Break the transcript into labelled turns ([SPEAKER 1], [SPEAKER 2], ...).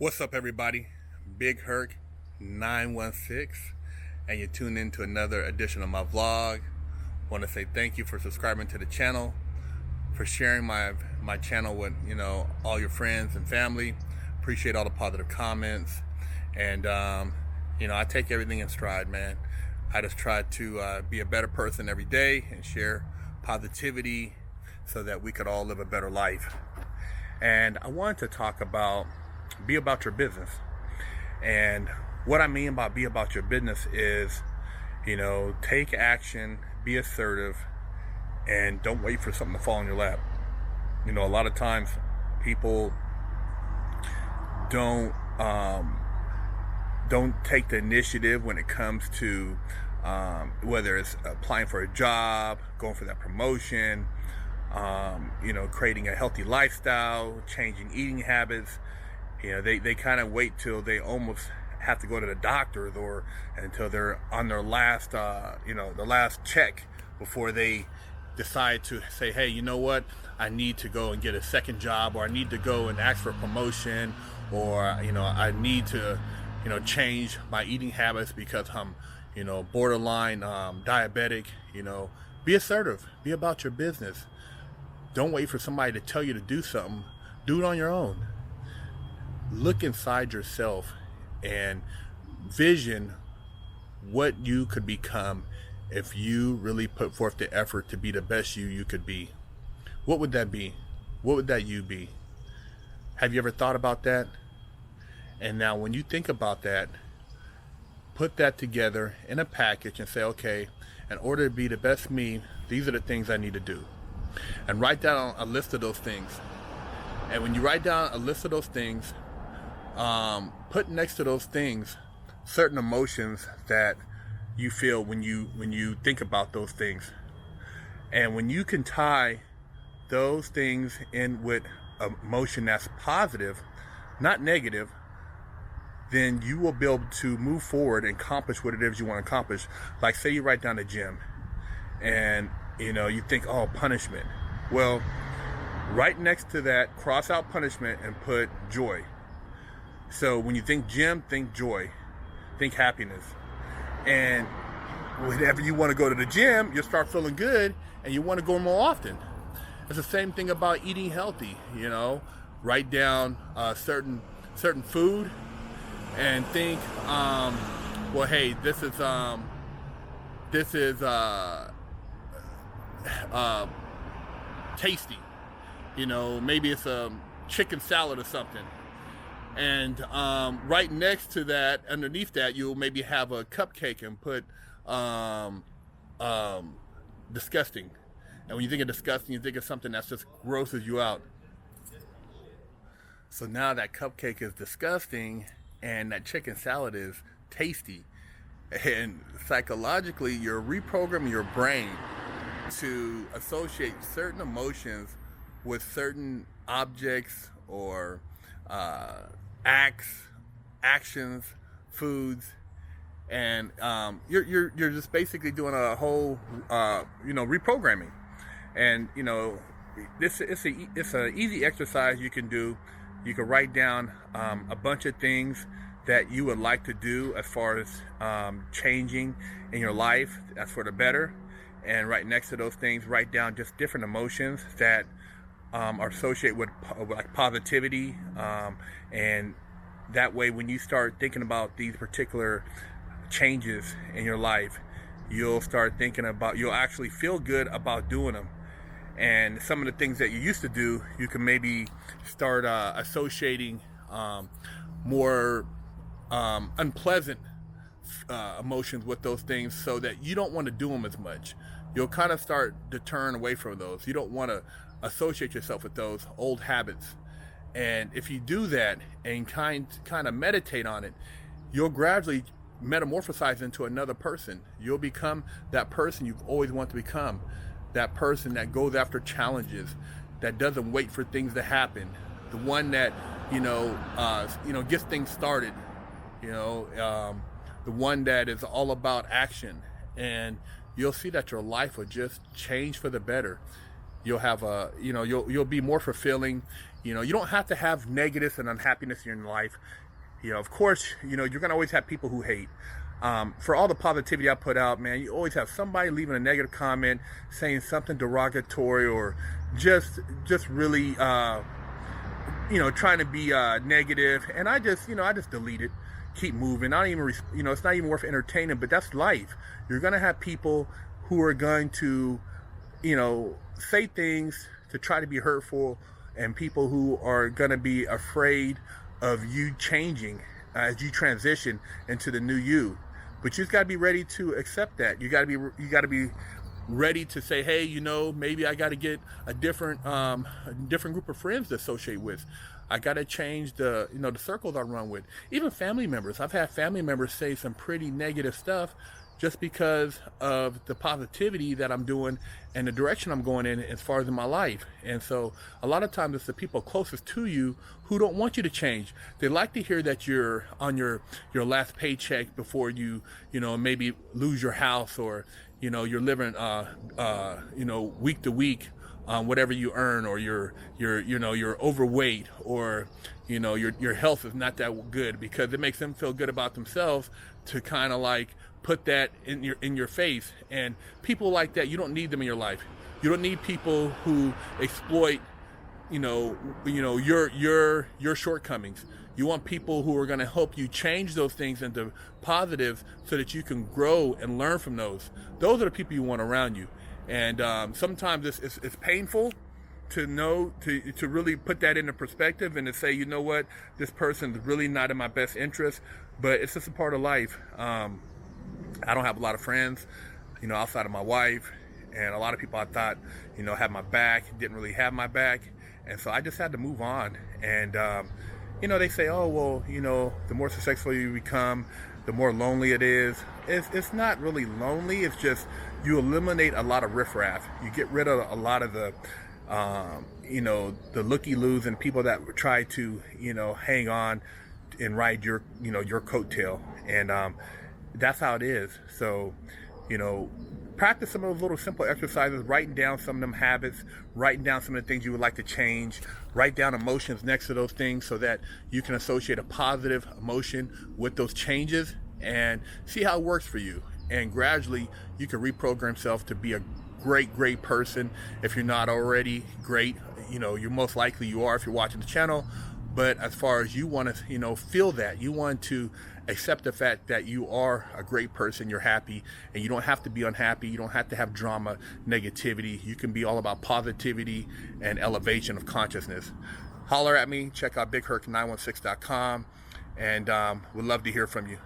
[SPEAKER 1] What's up, everybody? Big Herc 916, and you tune in to another edition of my vlog. Want to say thank you for subscribing to the channel, for sharing my channel with all your friends and family. Appreciate all the positive comments, and I take everything in stride, man. I just try to be a better person every day and share positivity so that we could all live a better life. And I wanted to talk about be about your business. And what I mean by be about your business is, take action, be assertive, and don't wait for something to fall in your lap. A lot of times people don't take the initiative when it comes to whether it's applying for a job, going for that promotion, creating a healthy lifestyle, changing eating habits. They kind of wait till they almost have to go to the doctors or until they're on their last, the last check before they decide to say, hey, you know what? I need to go and get a second job, or I need to go and ask for a promotion, or, I need to, change my eating habits because I'm, borderline diabetic. Be assertive, be about your business. Don't wait for somebody to tell you to do something. Do it on your own. Look inside yourself and vision what you could become if you really put forth the effort to be the best you could be. What would that be? What would that you be? Have you ever thought about that? And now when you think about that, put that together in a package and say, okay, in order to be the best me, these are the things I need to do. And write down a list of those things. And when you write down a list of those things, put next to those things certain emotions that you feel when you think about those things. And when you can tie those things in with emotion that's positive, not negative, then you will be able to move forward and accomplish what it is you want to accomplish. Like, say you write down the gym and you think, oh, punishment. Well, right next to that, cross out punishment and put joy. So when you think gym, think joy, think happiness. And whenever you want to go to the gym, you'll start feeling good and you want to go more often. It's the same thing about eating healthy. Write down certain food and think, well, hey, this is tasty. Maybe it's a chicken salad or something. And right next to that, underneath that, you'll maybe have a cupcake and put disgusting. And when you think of disgusting, you think of something that's just grosses you out. So now that cupcake is disgusting and that chicken salad is tasty. And psychologically, you're reprogramming your brain to associate certain emotions with certain objects or actions, foods, and you're just basically doing a whole reprogramming. And it's an easy exercise you can do. You can write down a bunch of things that you would like to do as far as changing in your life, that's for the better. And right next to those things, write down just different emotions that are associated with like positivity, and that way when you start thinking about these particular changes in your life, you'll actually feel good about doing them. And some of the things that you used to do, you can maybe start associating more unpleasant emotions with those things, so that you don't want to do them as much. You'll kind of start to turn away from those. You don't want to associate yourself with those old habits. And if you do that and kind of meditate on it, you'll gradually metamorphosize into another person. You'll become that person you've always wanted to become. That person that goes after challenges, that doesn't wait for things to happen. The one that, gets things started. The one that is all about action. And you'll see that your life will just change for the better. You'll have you'll be more fulfilling. You know, you don't have to have negatives and unhappiness in your life. You know, of course, you know, you're going to always have people who hate. For all the positivity I put out, man, you always have somebody leaving a negative comment, saying something derogatory, or just really, you know, trying to be negative. And I just delete it, keep moving. I don't even, you know, it's not even worth entertaining, but that's life. You're going to have people who are going to, you know, say things to try to be hurtful, and people who are going to be afraid of you changing as you transition into the new you. But you just got to be ready to accept that. You got to be ready to say, hey, you know, maybe I got to get a different group of friends to associate with. I got to change the, you know, the circles I run with. Even family members. I've had family members say some pretty negative stuff just because of the positivity that I'm doing and the direction I'm going in as far as in my life. And so a lot of times it's the people closest to you who don't want you to change. They like to hear that you're on your last paycheck before you know, maybe lose your house, or, you know, you're living, you know, week to week on whatever you earn, or you're overweight, or, you know, your health is not that good, because it makes them feel good about themselves to kind of like put that in your face. And people like that, you don't need them in your life. You don't need people who exploit, you know your shortcomings. You want people who are going to help you change those things into positives, so that you can grow and learn from those. Those are the people you want around you. And sometimes it's painful to know, to really put that into perspective, and to say, you know what, this person's really not in my best interest. But it's just a part of life. I don't have a lot of friends, you know, outside of my wife, and a lot of people I thought, you know, had my back, didn't really have my back. And so I just had to move on. And you know, they say, oh, well, you know, the more successful you become, the more lonely it is. It's not really lonely. It's just you eliminate a lot of riffraff. You get rid of a lot of the, you know, the looky-loos and people that try to, you know, hang on and ride your, you know, your coattail. And that's how it is. So, you know, practice some of those little simple exercises, writing down some of them habits, writing down some of the things you would like to change, write down emotions next to those things, so that you can associate a positive emotion with those changes, and see how it works for you. And gradually you can reprogram yourself to be a great person. If you're not already great, you know, you're most likely you are if you're watching the channel. But as far as you want to, you know, feel that, you want to accept the fact that you are a great person, you're happy, and you don't have to be unhappy. You don't have to have drama, negativity. You can be all about positivity and elevation of consciousness. Holler at me. Check out BigHerc916.com, and would love to hear from you.